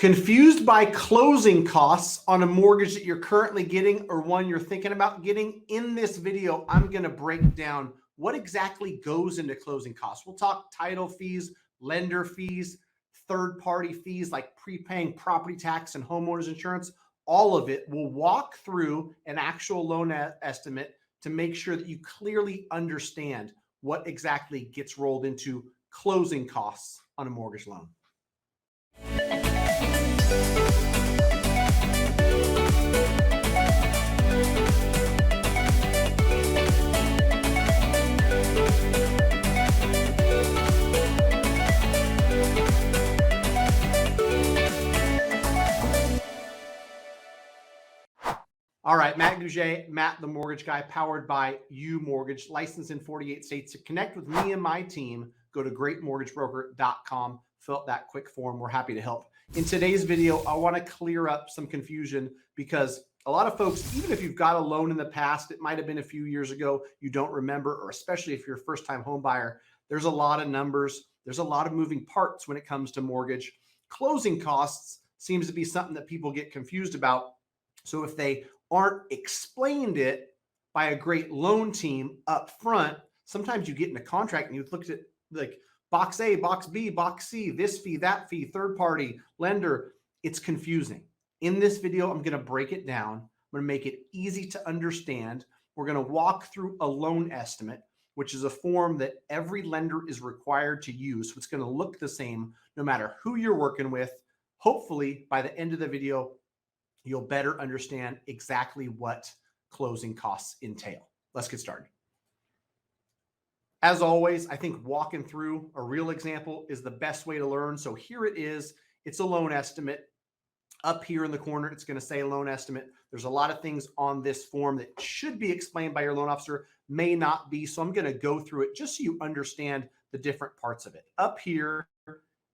Confused by closing costs on a mortgage that you're currently getting or one you're thinking about getting? In this video, I'm going to break down what exactly goes into closing costs. We'll talk title fees, lender fees, third-party fees like prepaying property tax and homeowners insurance. All of it. We'll walk through an actual loan estimate to make sure that you clearly understand what exactly gets rolled into closing costs on a mortgage loan. All right, Matt Gouget, Matt the Mortgage Guy, powered by U Mortgage, licensed in 48 states. To connect with me and my team, go to greatmortgagebroker.com, fill out that quick form. We're happy to help. In today's video, I want to clear up some confusion because a lot of folks, even if you've got a loan in the past, it might have been a few years ago, you don't remember, or especially if you're a first-time home buyer, there's a lot of numbers. There's a lot of moving parts when it comes to mortgage. Closing costs seems to be something that people get confused about. So if they aren't explained it by a great loan team up front, sometimes you get in a contract and you look at like box A, box B, box C, this fee, that fee, third party, lender. It's confusing. In this video, I'm going to break it down. I'm going to make it easy to understand. We're going to walk through a loan estimate, which is a form that every lender is required to use. So it's going to look the same no matter who you're working with. Hopefully, by the end of the video, you'll better understand exactly what closing costs entail. Let's get started. As always, I think walking through a real example is the best way to learn. So here it is. It's a loan estimate. Up here in the corner, it's going to say loan estimate. There's a lot of things on this form that should be explained by your loan officer, may not be. So I'm going to go through it just so you understand the different parts of it. Up here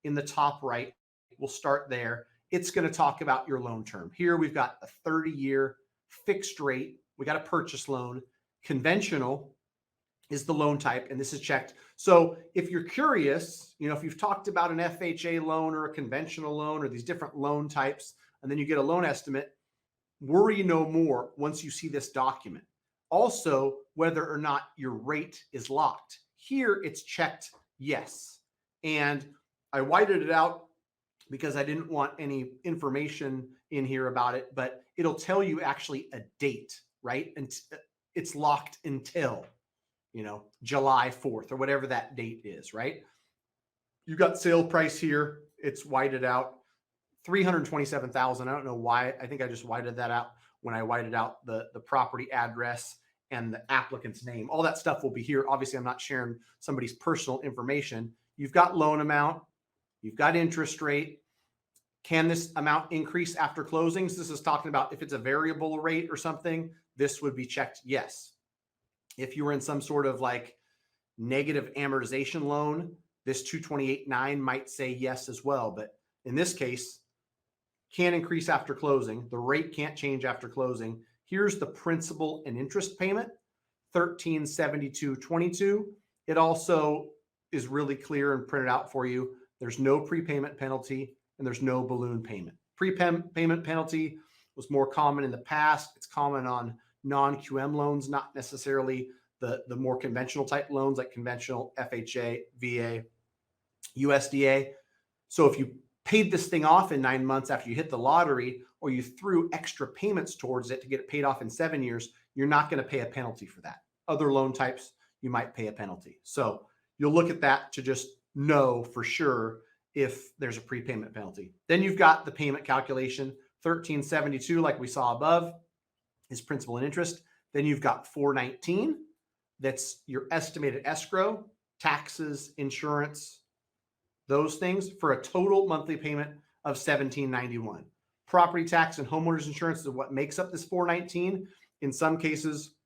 in the top right, we'll start there. It's going to talk about your loan term. Here we've got a 30-year fixed rate. We got a purchase loan. Conventional is the loan type, and this is checked. So if you're curious, if you've talked about an FHA loan or a conventional loan or these different loan types, and then you get a loan estimate, worry no more once you see this document. Also, whether or not your rate is locked. Here it's checked yes. And I whited it out because I didn't want any information in here about it, but it'll tell you actually a date, right? And it's locked until, July 4th or whatever that date is, right? You've got sale price here. It's whited out, $327,000. I don't know why. I think I just whited that out when I whited out the property address and the applicant's name. All that stuff will be here. Obviously, I'm not sharing somebody's personal information. You've got loan amount. You've got interest rate. Can this amount increase after closings? This is talking about if it's a variable rate or something, this would be checked yes. If you were in some sort of like negative amortization loan, this 228.9 might say yes as well. But in this case, can increase after closing. The rate can't change after closing. Here's the principal and interest payment, $1,372.22. It also is really clear and printed out for you. There's no prepayment penalty and there's no balloon payment. Prepayment penalty was more common in the past. It's common on non-QM loans, not necessarily the more conventional type loans like conventional FHA, VA, USDA. So if you paid this thing off in 9 months after you hit the lottery, or you threw extra payments towards it to get it paid off in 7 years, you're not going to pay a penalty for that. Other loan types, you might pay a penalty. So you'll look at that to just know for sure if there's a prepayment penalty. Then you've got the payment calculation, $1,372, like we saw above, is principal and interest. Then you've got $419. That's your estimated escrow, taxes, insurance, those things, for a total monthly payment of $1,791. Property tax and homeowners insurance is what makes up this $419. In some cases,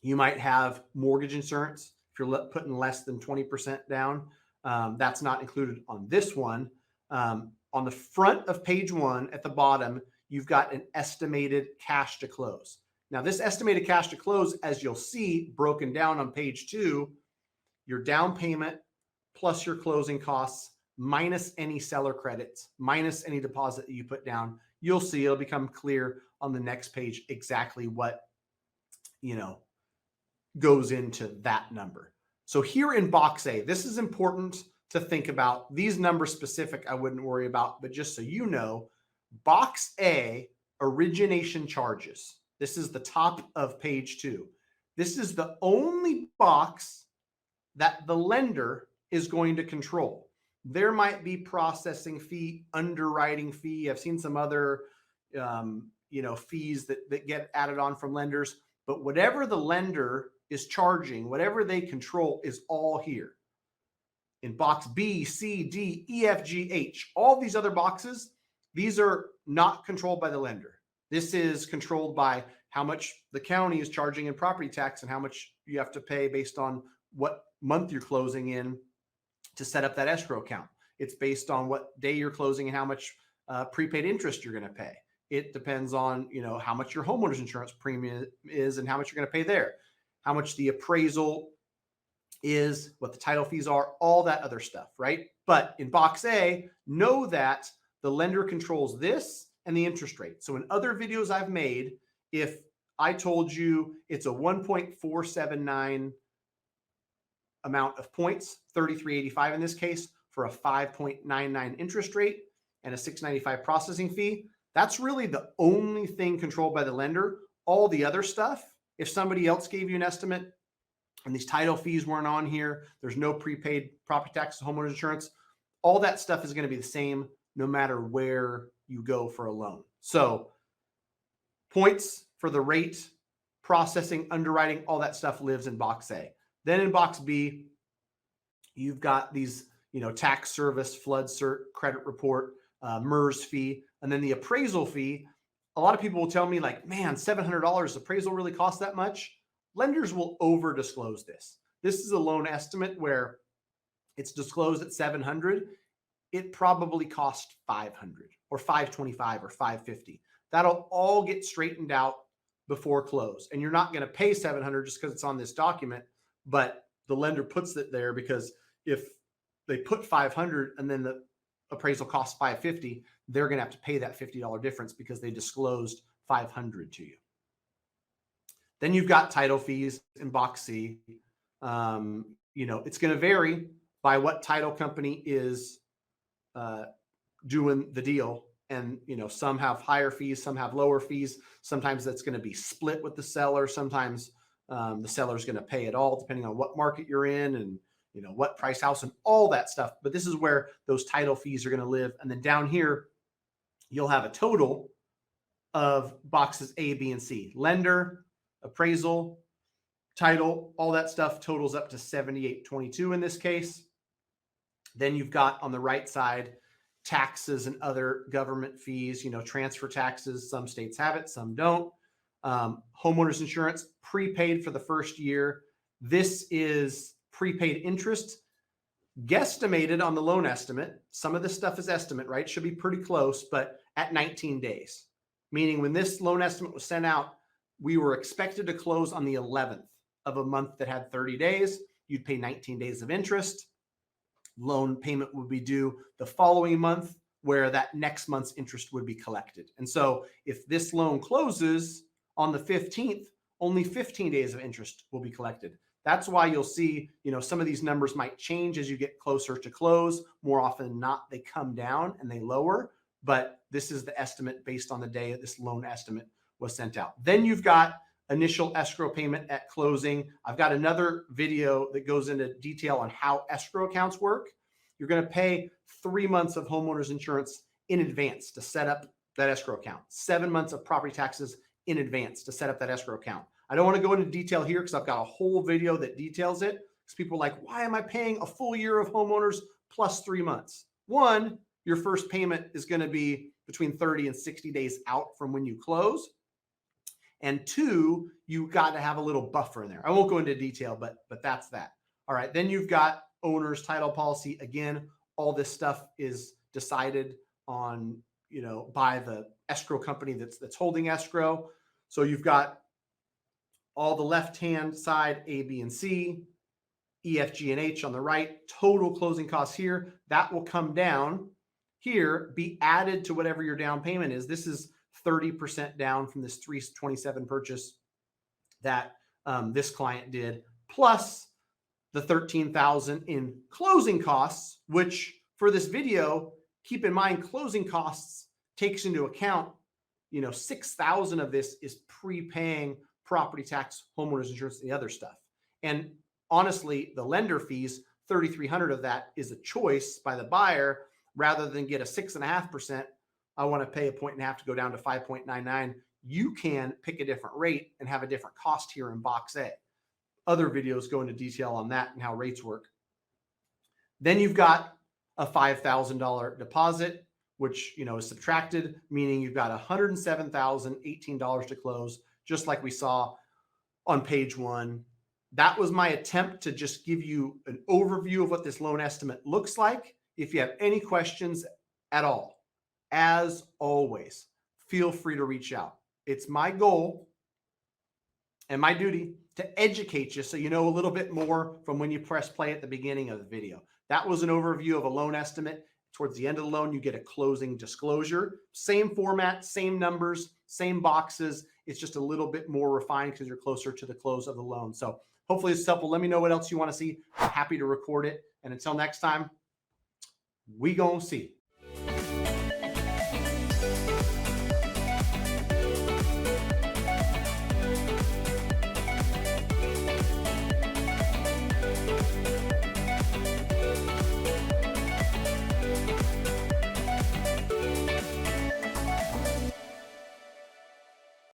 you might have mortgage insurance if you're putting less than 20% down. That's not included on this one. On the front of page 1 at the bottom, you've got an estimated cash to close. Now, this estimated cash to close, as you'll see broken down on page 2, your down payment plus your closing costs minus any seller credits, minus any deposit that you put down. You'll see it'll become clear on the next page exactly what, goes into that number. So here in box A, this is important to think about. These numbers specific, I wouldn't worry about, but just so you know, box A, origination charges. This is the top of page 2. This is the only box that the lender is going to control. There might be processing fee, underwriting fee. I've seen some other, fees that get added on from lenders, but whatever the lender is charging, whatever they control is all here. In box B, C, D, E, F, G, H, all these other boxes, these are not controlled by the lender. This is controlled by how much the county is charging in property tax and how much you have to pay based on what month you're closing in to set up that escrow account. It's based on what day you're closing and how much prepaid interest you're going to pay. It depends on, how much your homeowner's insurance premium is and how much you're going to pay there, how much the appraisal is, what the title fees are, all that other stuff, right? But in box A, know that the lender controls this and the interest rate. So in other videos I've made, if I told you it's a 1.479 amount of points, 33.85 in this case, for a 5.99 interest rate and a 6.95 processing fee, that's really the only thing controlled by the lender. All the other stuff, if somebody else gave you an estimate and these title fees weren't on here, there's no prepaid property tax, homeowners insurance, all that stuff is going to be the same no matter where you go for a loan. So points for the rate, processing, underwriting, all that stuff lives in box A. Then in box B, you've got these, tax service, flood cert, credit report, MERS fee, and then the appraisal fee. A lot of people will tell me like, man, $700 appraisal really costs that much. Lenders will over disclose this. This is a loan estimate where it's disclosed at 700. It probably cost 500 or 525 or 550. That'll all get straightened out before close. And you're not going to pay 700 just because it's on this document, but the lender puts it there because if they put 500 and then the appraisal costs 550, they're going to have to pay that $50 difference because they disclosed 500 to you. Then you've got title fees in box C. It's going to vary by what title company is doing the deal. And, some have higher fees, some have lower fees. Sometimes that's going to be split with the seller. Sometimes the seller's going to pay it all depending on what market you're in and, what price house and all that stuff. But this is where those title fees are going to live. And then down here, you'll have a total of boxes A, B, and C. Lender, appraisal, title, all that stuff totals up to $78.22 in this case. Then you've got on the right side, taxes and other government fees, transfer taxes. Some states have it, some don't. Homeowners insurance, prepaid for the first year. This is prepaid interest, guesstimated on the loan estimate. Some of this stuff is estimate, right? Should be pretty close, but at 19 days. Meaning when this loan estimate was sent out, we were expected to close on the 11th of a month that had 30 days. You'd pay 19 days of interest. Loan payment would be due the following month, where that next month's interest would be collected. And so if this loan closes on the 15th, only 15 days of interest will be collected. That's why you'll see, some of these numbers might change as you get closer to close. More often than not, they come down and they lower, but this is the estimate based on the day that this loan estimate was sent out. Then you've got initial escrow payment at closing. I've got another video that goes into detail on how escrow accounts work. You're going to pay 3 months of homeowners insurance in advance to set up that escrow account, 7 months of property taxes in advance to set up that escrow account. I don't want to go into detail here because I've got a whole video that details it. Because people are like, why am I paying a full year of homeowners plus 3 months? One, your first payment is going to be between 30 and 60 days out from when you close. And two, you got to have a little buffer in there. I won't go into detail, but that's that. All right. Then you've got owner's title policy. Again, all this stuff is decided on, by the escrow company that's holding escrow. So you've got all the left-hand side, A, B, and C. EFG and H on the right, total closing costs here. That will come down here, be added to whatever your down payment is. This is 30% down from this 327 purchase that this client did, plus the 13,000 in closing costs, which for this video, keep in mind, closing costs takes into account, 6,000 of this is prepaying property tax, homeowners insurance, and the other stuff. And honestly, the lender fees, 3,300 of that is a choice by the buyer. Rather than get a 6.5%, I want to pay a 1.5 to go down to 5.99. You can pick a different rate and have a different cost here in box A. Other videos go into detail on that and how rates work. Then you've got a $5,000 deposit, which is subtracted, meaning you've got $107,018 to close, just like we saw on page 1. That was my attempt to just give you an overview of what this loan estimate looks like. If you have any questions at all, as always, feel free to reach out. It's my goal and my duty to educate you so you know a little bit more from when you press play at the beginning of the video. That was an overview of a loan estimate. Towards the end of the loan, you get a closing disclosure. Same format, same numbers, same boxes. It's just a little bit more refined because you're closer to the close of the loan. So hopefully it's helpful. Let me know what else you want to see. I'm happy to record it. And until next time, we gonna see.